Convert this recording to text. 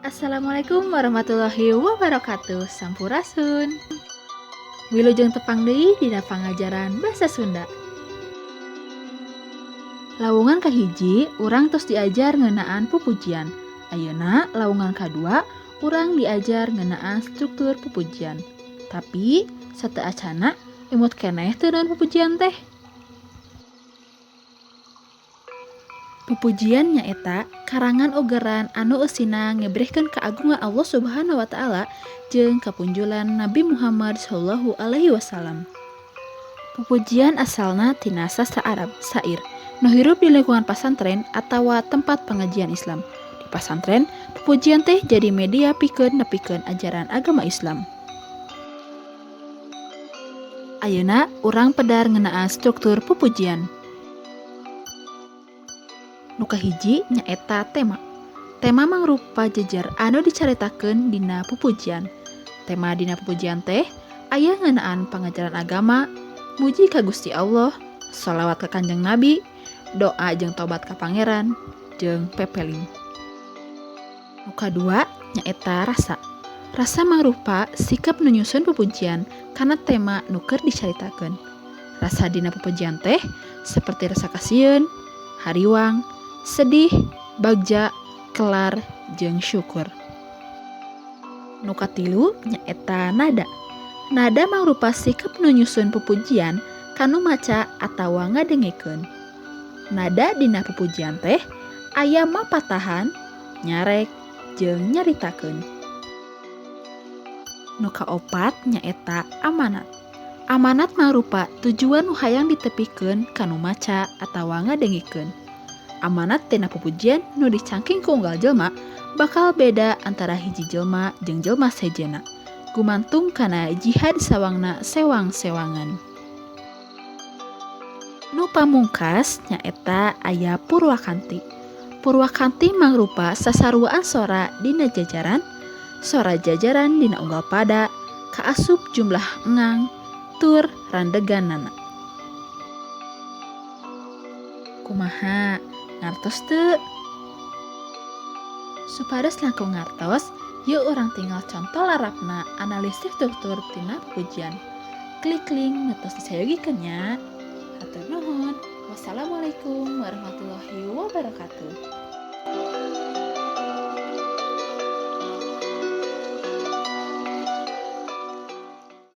Assalamualaikum warahmatullahi wabarakatuh. Sampurasun. Wilujeng tepang deui dina pangajaran basa Sunda. Lawungan kahiji, urang tos diajar ngeunaan pupujian. Ayeuna lawungan kadua, urang diajar ngeunaan struktur pupujian. Tapi sateu acana imut keneh teu naon pupujian teh. Pupujian nyaeta karangan ogeran anu eusina ngebrehkeun kaagungan Allah Subhanahu wa taala jeung kapunjulan Nabi Muhammad sallallahu alaihi wasallam. Pupujian asalna tina sastra Arab, sair, nu hirup di lingkungan pasantren atawa tempat pengajian Islam. Di pasantren, pupujian teh jadi media pikeun nepikeun ajaran agama Islam. Ayeuna urang pedar ngeunaan struktur pupujian. Nu kahiji nyaeta tema. Tema mangrupa jejer anu dicaritakeun dina pupujian. Tema dina pupujian teh aya ngeunaan pangajaran agama, muji ka Gusti Allah, sholawat ka Kanjeng Nabi, doa jeung tobat ka Pangeran, jeung pepeling. Nu kadua nyaeta rasa. Rasa mangrupa sikap nu nyusun pupujian kana tema nu keur dicaritakeun. Rasa dina pupujian teh seperti rasa kasieun, hariwang, sedih, bagja, kelar, jeung syukur. Nu katilu nyaeta nada. Nada mangrupa sikap nu nyusun pupujian kanu maca atawa ngadengekeun. Nada dina pupujian teh aya mapatahan, nyarek, jeung nyaritakeun. Nu kaopat nyaeta amanat. Amanat mangrupa tujuan nu hayang ditepikeun kanu maca atawa ngadengekeun. Amanat tina pupujian nu dicangking ku unggal jelema bakal beda antara hiji jelema jeung jelema sejena, gumantung kana jihad sawangna sewang-sewangan. Nu pamungkas nyaeta aya purwakanti. Purwakanti mangrupa sasaruaan sora dina jajaran, sora jajaran dina unggal pada, kaasup jumlah engang, tur randeganana. Kumaha? Ngartos teu? Supados langkung ngartos, yuk urang tinggal contoh larapna analisis struktur tina pupujian. Klik link ngetos disayogikeun nya. Hatur nuhun. Wassalamualaikum warahmatullahi wabarakatuh.